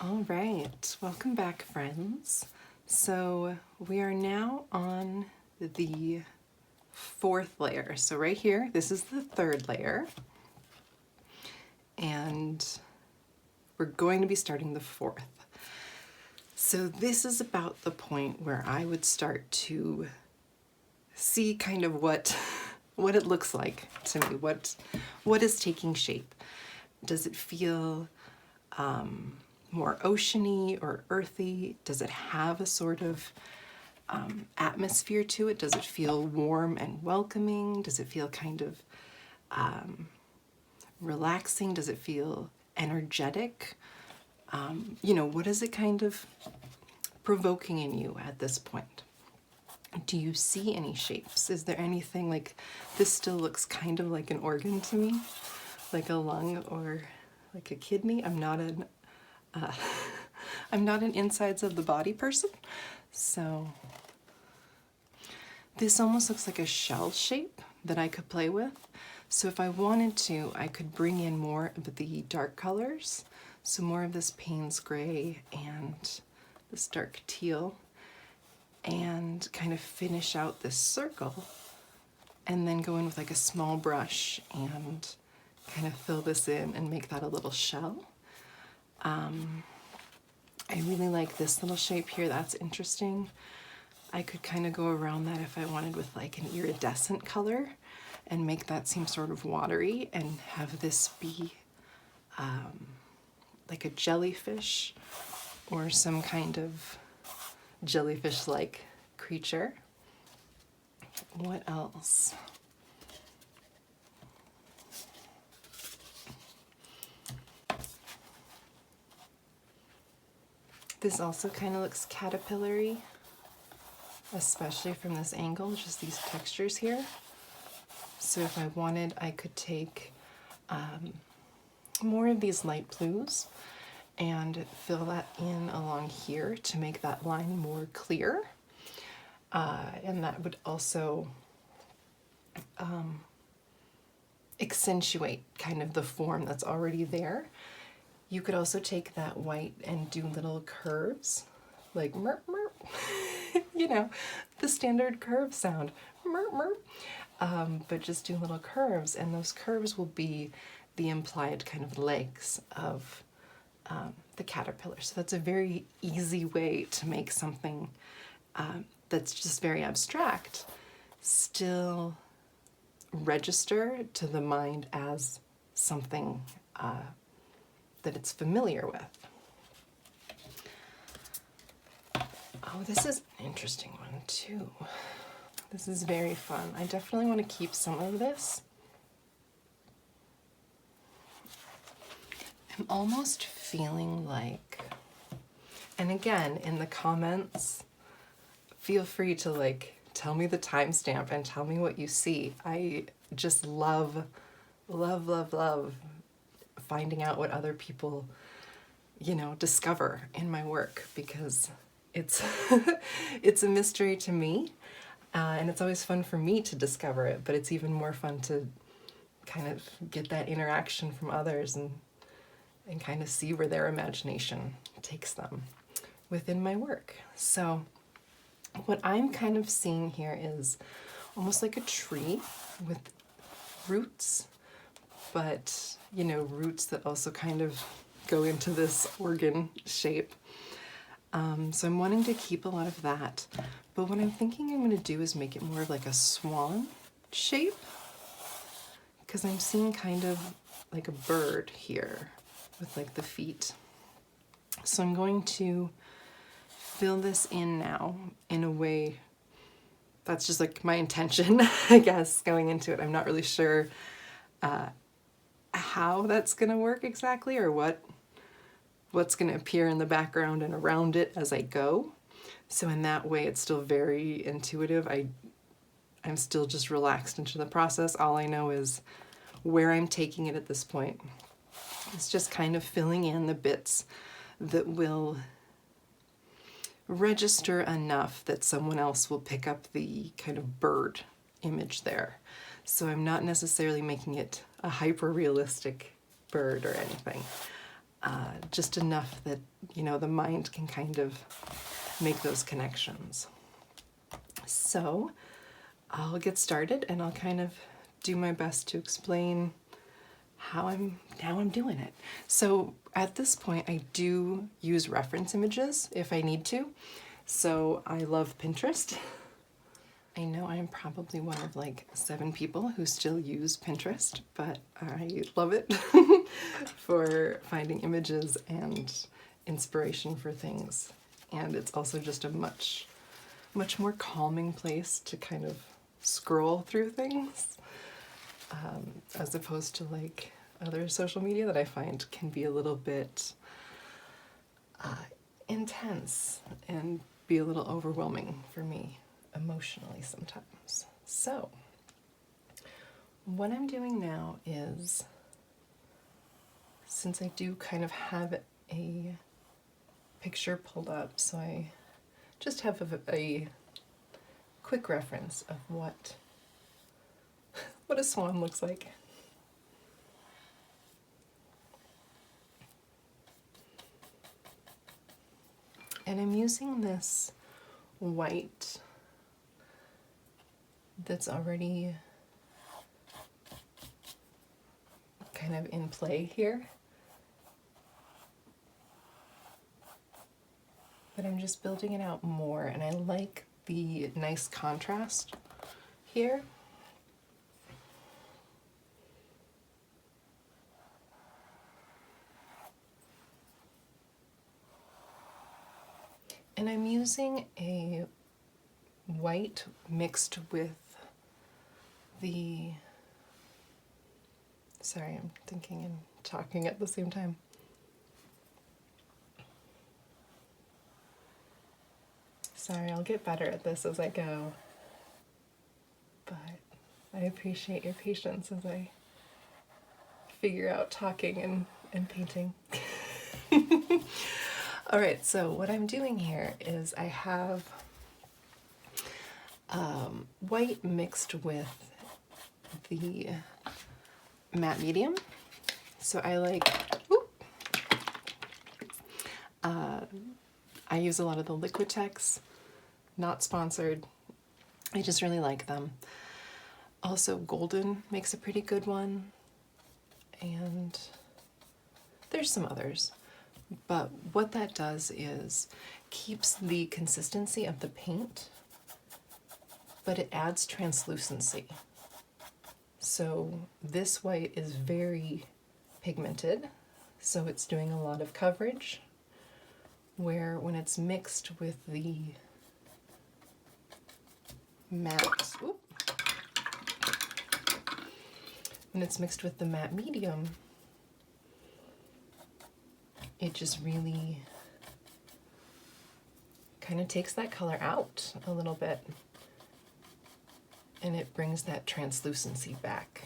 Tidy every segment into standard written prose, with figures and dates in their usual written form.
All right, welcome back, friends. So we are now on the fourth layer. So right here, this is the third layer, and we're going to be starting the fourth. So this is about the point where I would start to see kind of what it looks like to me, what is taking shape. Does it feel more oceany or earthy? Does it have a sort of atmosphere to it? Does it feel warm and welcoming? Does it feel kind of relaxing? Does it feel energetic? What is it kind of provoking in you at this point? Do you see any shapes? Is there anything like this? Still looks kind of like an organ to me, like a lung or like a kidney. I'm not an insides of the body person, so this almost looks like a shell shape that I could play with. So if I wanted to, I could bring in more of the dark colors, so more of this Payne's gray and this dark teal, and kind of finish out this circle, and then go in with like a small brush and kind of fill this in and make that a little shell. I really like this little shape here. That's interesting. I could kind of go around that if I wanted with like an iridescent color and make that seem sort of watery and have this be like a jellyfish or some kind of jellyfish-like creature. What else? This also kind of looks caterpillar-y, especially from this angle, just these textures here. So if I wanted, I could take more of these light blues and fill that in along here to make that line more clear. And that would also accentuate kind of the form that's already there. You could also take that white and do little curves, like merp merp, the standard curve sound, merp merp, but just do little curves, and those curves will be the implied kind of legs of the caterpillar. So that's a very easy way to make something that's just very abstract still register to the mind as something that it's familiar with. Oh, this is an interesting one too. This is very fun. I definitely want to keep some of this. I'm almost feeling like, and again, in the comments, feel free to like tell me the timestamp and tell me what you see. I just love finding out what other people, discover in my work, because it's it's a mystery to me, and it's always fun for me to discover it, but it's even more fun to kind of get that interaction from others and kind of see where their imagination takes them within my work. So what I'm kind of seeing here is almost like a tree with roots, but roots that also kind of go into this organ shape. So I'm wanting to keep a lot of that, but what I'm thinking I'm going to do is make it more of like a swan shape, because I'm seeing kind of like a bird here with like the feet. So I'm going to fill this in now in a way that's just like my intention, I guess, going into it. I'm not really sure how that's going to work exactly, or what's going to appear in the background and around it as I go. So in that way, it's still very intuitive. I'm still just relaxed into the process. All I know is where I'm taking it at this point. It's just kind of filling in the bits that will register enough that someone else will pick up the kind of bird image there. So I'm not necessarily making it a hyper-realistic bird or anything. just enough that, you know, the mind can kind of make those connections. So I'll get started and I'll kind of do my best to explain how I'm doing it. So at this point, I do use reference images if I need to. So I love Pinterest. I know I'm probably one of like 7 people who still use Pinterest, but I love it for finding images and inspiration for things. And it's also just a much more calming place to kind of scroll through things, as opposed to like other social media that I find can be a little bit intense and be a little overwhelming for me emotionally sometimes. So what I'm doing now is, since I do kind of have a picture pulled up, so I just have a quick reference of what a swan looks like. And I'm using this white that's already kind of in play here. But I'm just building it out more, and I like the nice contrast here. And I'm using a white mixed with the, sorry, I'm thinking and talking at the same time. Sorry, I'll get better at this as I go, but I appreciate your patience as I figure out talking and painting. All right, so what I'm doing here is I have white mixed with the matte medium. So I like, I use a lot of the Liquitex, not sponsored. I just really like them. Also, Golden makes a pretty good one, and there's some others. But what that does is keeps the consistency of the paint, but it adds translucency. So this white is very pigmented, so it's doing a lot of coverage, where when it's mixed with the matte, when it's mixed with the matte medium, it just really kind of takes that color out a little bit, and it brings that translucency back.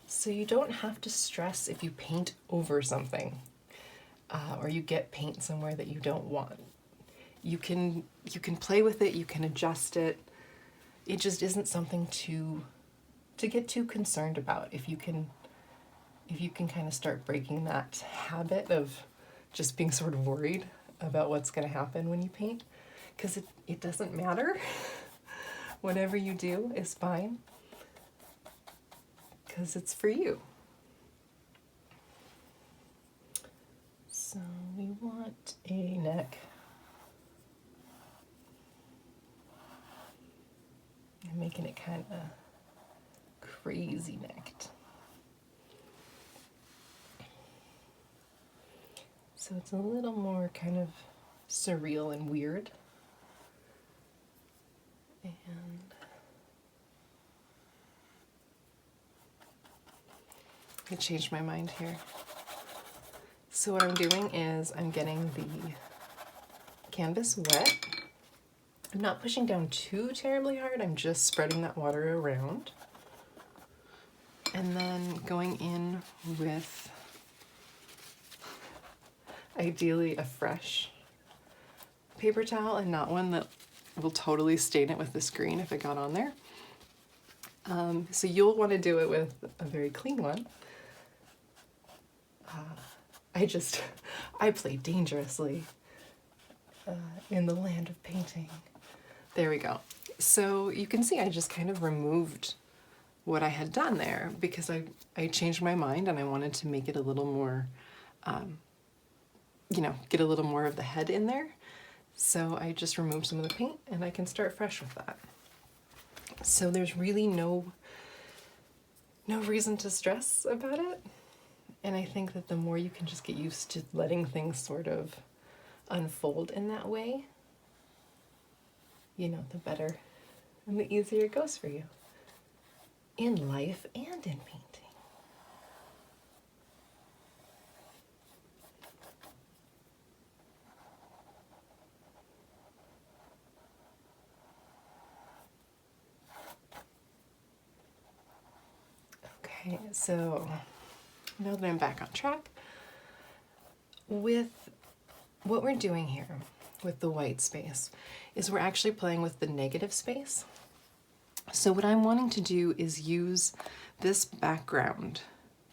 So you don't have to stress if you paint over something, or you get paint somewhere that you don't want. You can play with it, you can adjust it. It just isn't something to get too concerned about. If you can kind of start breaking that habit of just being sort of worried about what's going to happen when you paint, because it doesn't matter. Whatever you do is fine, because it's for you. So we want a neck. I'm making it kind of crazy necked. So it's a little more kind of surreal and weird. And I changed my mind here. So what I'm doing is I'm getting the canvas wet. I'm not pushing down too terribly hard, I'm just spreading that water around. And then going in with, ideally, a fresh paper towel and not one that will totally stain it with this green if it got on there. So you'll want to do it with a very clean one. I play dangerously in the land of painting. There we go. So you can see I just kind of removed what I had done there because I changed my mind and I wanted to make it a little more, get a little more of the head in there. So I just removed some of the paint and I can start fresh with that. So there's really no reason to stress about it. And I think that the more you can just get used to letting things sort of unfold in that way, the better and the easier it goes for you in life and in painting. Okay, so now that I'm back on track with what we're doing here with the white space is we're actually playing with the negative space. So what I'm wanting to do is use this background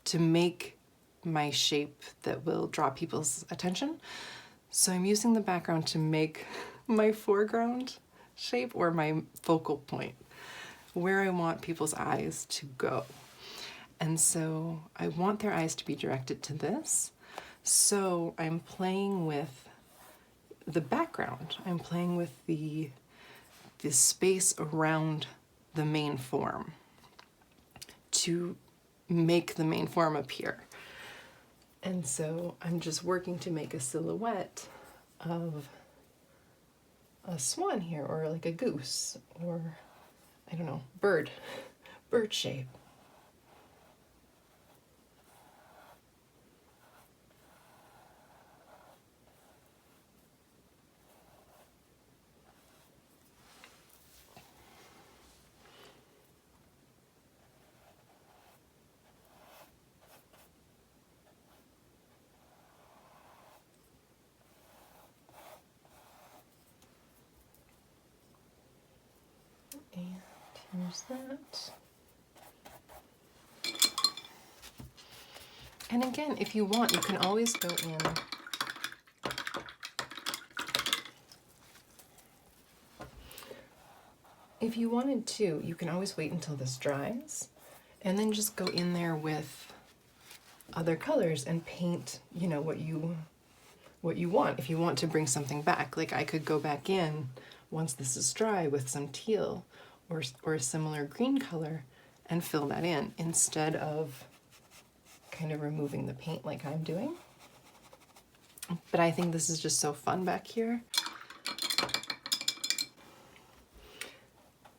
to make my shape that will draw people's attention. So I'm using the background to make my foreground shape or my focal point, where I want people's eyes to go. And so I want their eyes to be directed to this. So I'm playing with the background. I'm playing with the space around the main form to make the main form appear. And so I'm just working to make a silhouette of a swan here, or like a goose, or I don't know, bird shape. And here's that. And again, if you want, you can always go in if you wanted to, you can always wait until this dries and then just go in there with other colors and paint, what you want. If you want to bring something back, like I could go back in once this is dry with some teal or a similar green color and fill that in instead of kind of removing the paint like I'm doing. But I think this is just so fun back here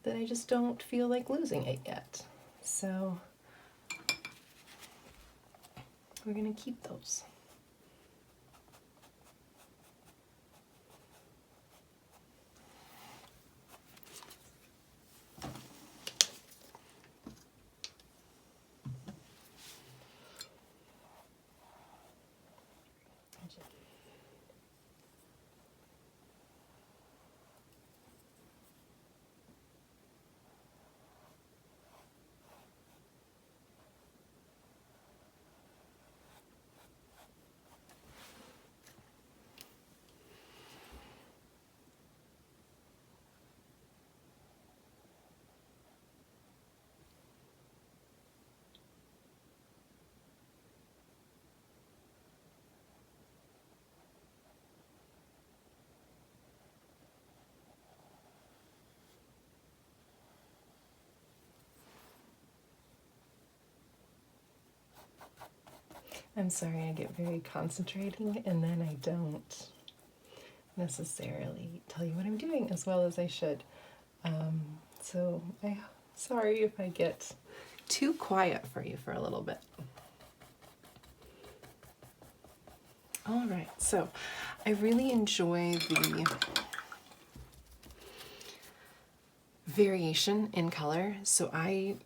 that I just don't feel like losing it yet. So we're gonna keep those. I'm sorry, I get very concentrating and then I don't necessarily tell you what I'm doing as well as I should. So I'm sorry if I get too quiet for you for a little bit. All right, so I really enjoy the variation in color. So I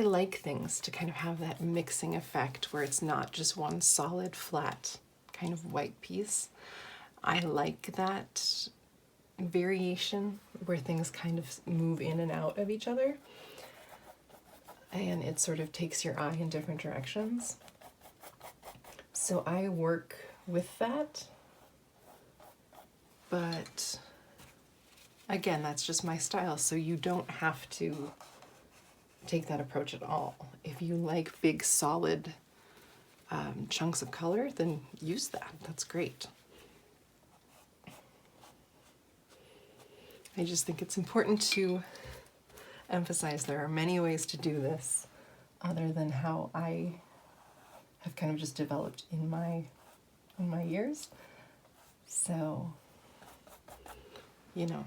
like things to kind of have that mixing effect where it's not just one solid, flat kind of white piece. I like that variation where things kind of move in and out of each other and it sort of takes your eye in different directions. So I work with that, but again, that's just my style, so you don't have to take that approach at all. If you like big, solid chunks of color, then use that. That's great. I just think it's important to emphasize there are many ways to do this other than how I have kind of just developed in my years. So, you know,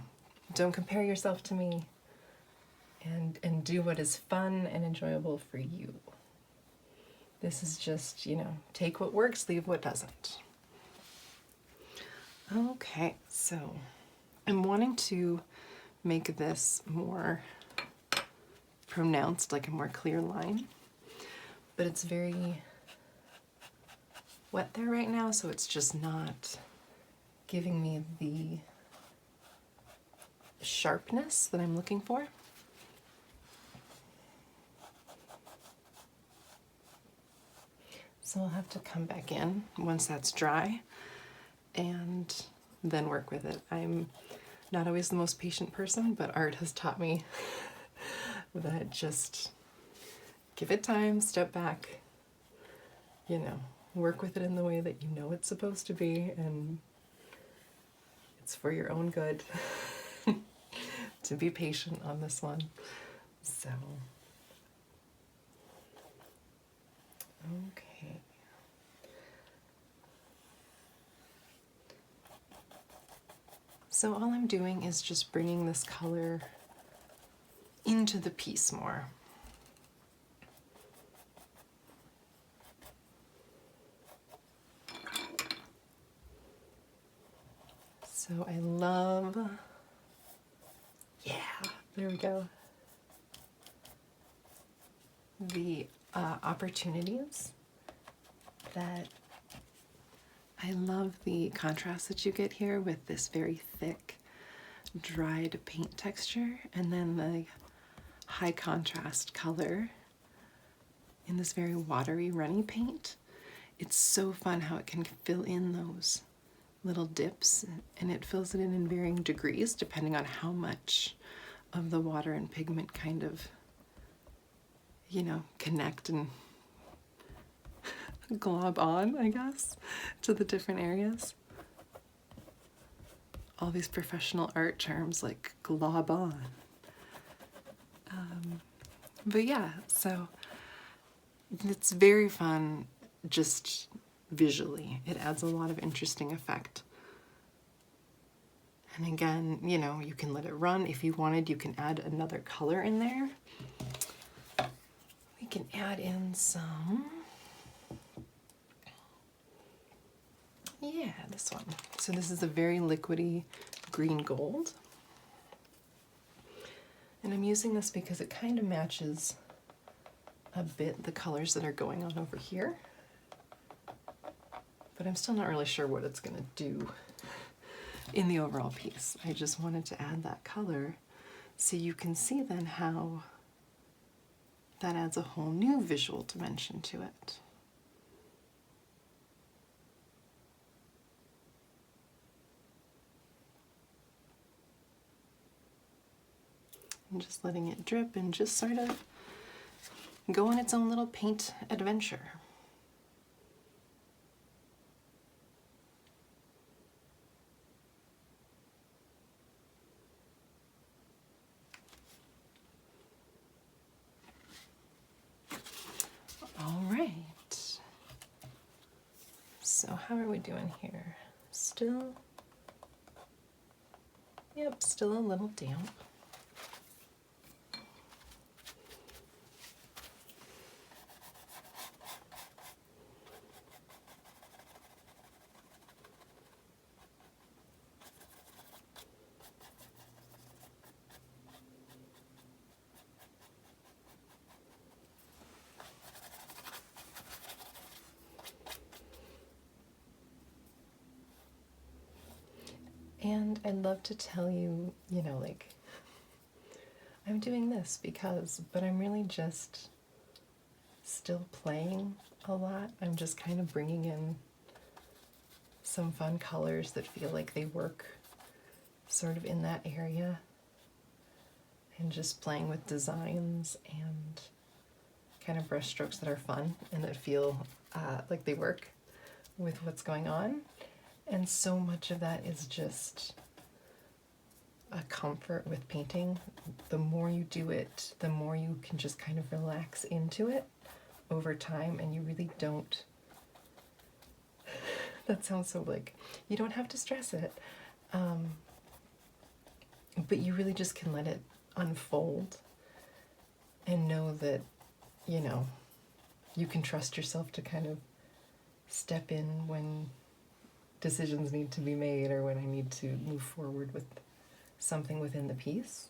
don't compare yourself to me, and do what is fun and enjoyable for you. This is just, you know, take what works, leave what doesn't. Okay, so I'm wanting to make this more pronounced, like a more clear line, but it's very wet there right now, so it's just not giving me the sharpness that I'm looking for. So I'll have to come back in once that's dry and then work with it. I'm not always the most patient person, but art has taught me that just give it time, step back, you know, work with it in the way that you know it's supposed to be, and it's for your own good to be patient on this one. So, okay. So all I'm doing is just bringing this color into the piece more. So I love, yeah, there we go, the opportunities that I love the contrast that you get here with this very thick, dried paint texture, and then the high contrast color in this very watery, runny paint. It's so fun how it can fill in those little dips, and it fills it in varying degrees depending on how much of the water and pigment kind of, you know, connect and glob on, I guess, to the different areas. All these professional art terms like glob on. But yeah, so it's very fun just visually. It adds a lot of interesting effect. And again, you know, you can let it run. If you wanted, you can add another color in there. We can add in some, yeah, this one. So this is a very liquidy green gold. And I'm using this because it kind of matches a bit the colors that are going on over here. But I'm still not really sure what it's going to do in the overall piece. I just wanted to add that color so you can see then how that adds a whole new visual dimension to it. And just letting it drip and just sort of go on its own little paint adventure. All right. So how are we doing here? Still, yep, still a little damp. And I'd love to tell you, you know, like, I'm doing this because, but I'm really just still playing a lot. I'm just kind of bringing in some fun colors that feel like they work sort of in that area, and just playing with designs and kind of brush strokes that are fun and that feel like they work with what's going on. And so much of that is just a comfort with painting. The more you do it, the more you can just kind of relax into it over time, and you really don't, that sounds so like, you don't have to stress it, but you really just can let it unfold and know that, you know, you can trust yourself to kind of step in when decisions need to be made or when I need to move forward with something within the piece.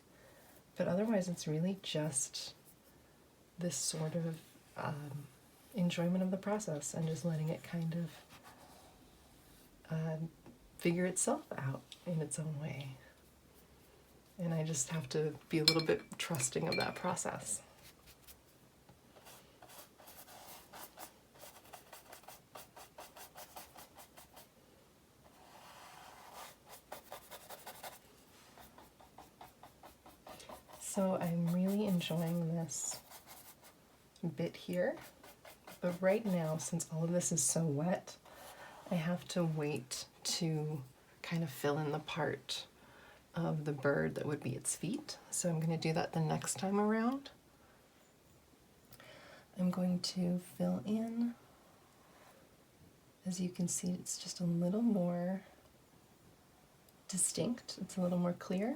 But otherwise, it's really just this sort of enjoyment of the process and just letting it kind of figure itself out in its own way. And I just have to be a little bit trusting of that process. So I'm really enjoying this bit here, but right now, since all of this is so wet, I have to wait to kind of fill in the part of the bird that would be its feet. So I'm going to do that the next time around. I'm going to fill in, as you can see, it's just a little more distinct, it's a little more clear.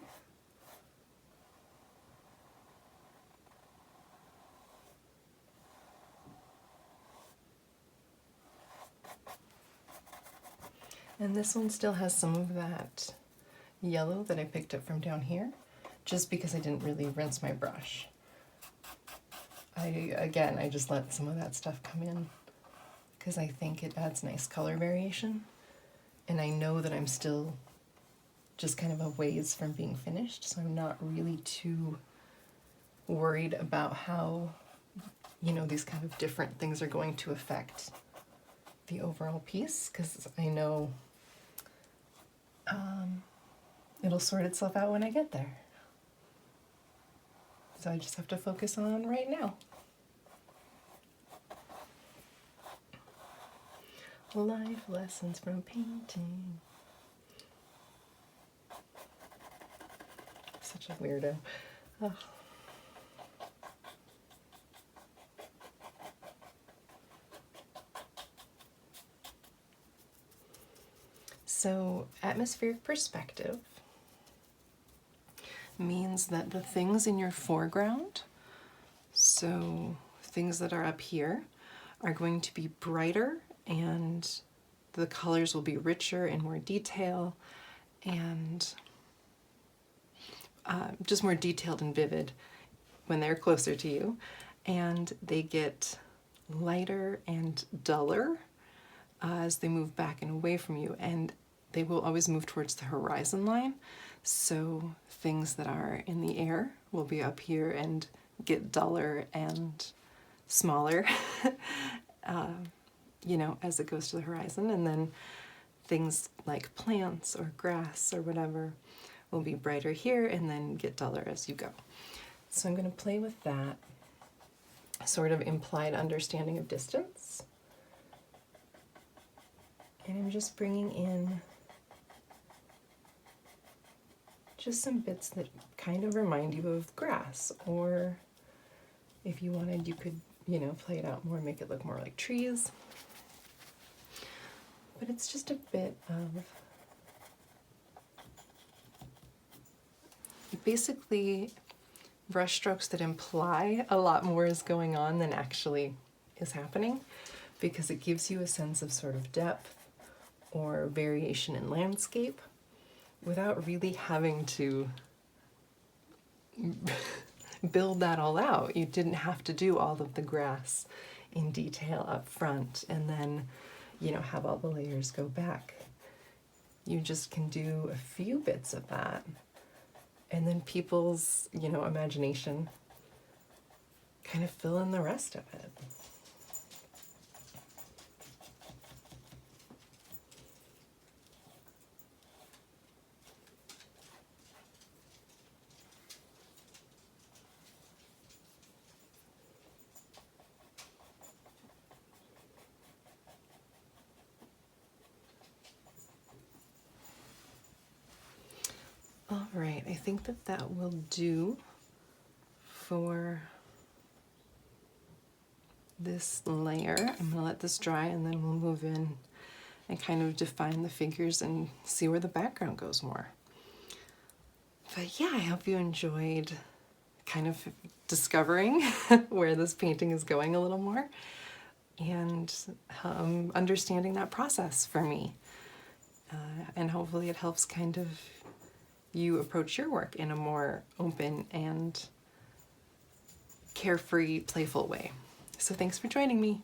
And this one still has some of that yellow that I picked up from down here, just because I didn't really rinse my brush. I just let some of that stuff come in because I think it adds nice color variation. And I know that I'm still just kind of a ways from being finished, so I'm not really too worried about how, you know, these kind of different things are going to affect the overall piece, because I know it'll sort itself out when I get there. So I just have to focus on right now. Life lessons from painting. Such a weirdo. Oh. So, atmospheric perspective means that the things in your foreground, so things that are up here, are going to be brighter and the colors will be richer and more detail and just more detailed and vivid when they're closer to you. And they get lighter and duller as they move back and away from you, and they will always move towards the horizon line. So things that are in the air will be up here and get duller and smaller, you know, as it goes to the horizon. And then things like plants or grass or whatever will be brighter here and then get duller as you go. So I'm going to play with that sort of implied understanding of distance. And I'm just bringing in just some bits that kind of remind you of grass, or if you wanted, you could, you know, play it out more and make it look more like trees. But it's just a bit of basically brush strokes that imply a lot more is going on than actually is happening, because it gives you a sense of sort of depth or variation in landscape without really having to build that all out. You didn't have to do all of the grass in detail up front and then, you know, have all the layers go back. You just can do a few bits of that, and then people's, you know, imagination kind of fill in the rest of it. All right, I think that that will do for this layer. I'm going to let this dry and then we'll move in and kind of define the figures and see where the background goes more. But yeah, I hope you enjoyed kind of discovering where this painting is going a little more and understanding that process for me. And hopefully it helps kind of you approach your work in a more open and carefree, playful way. So thanks for joining me.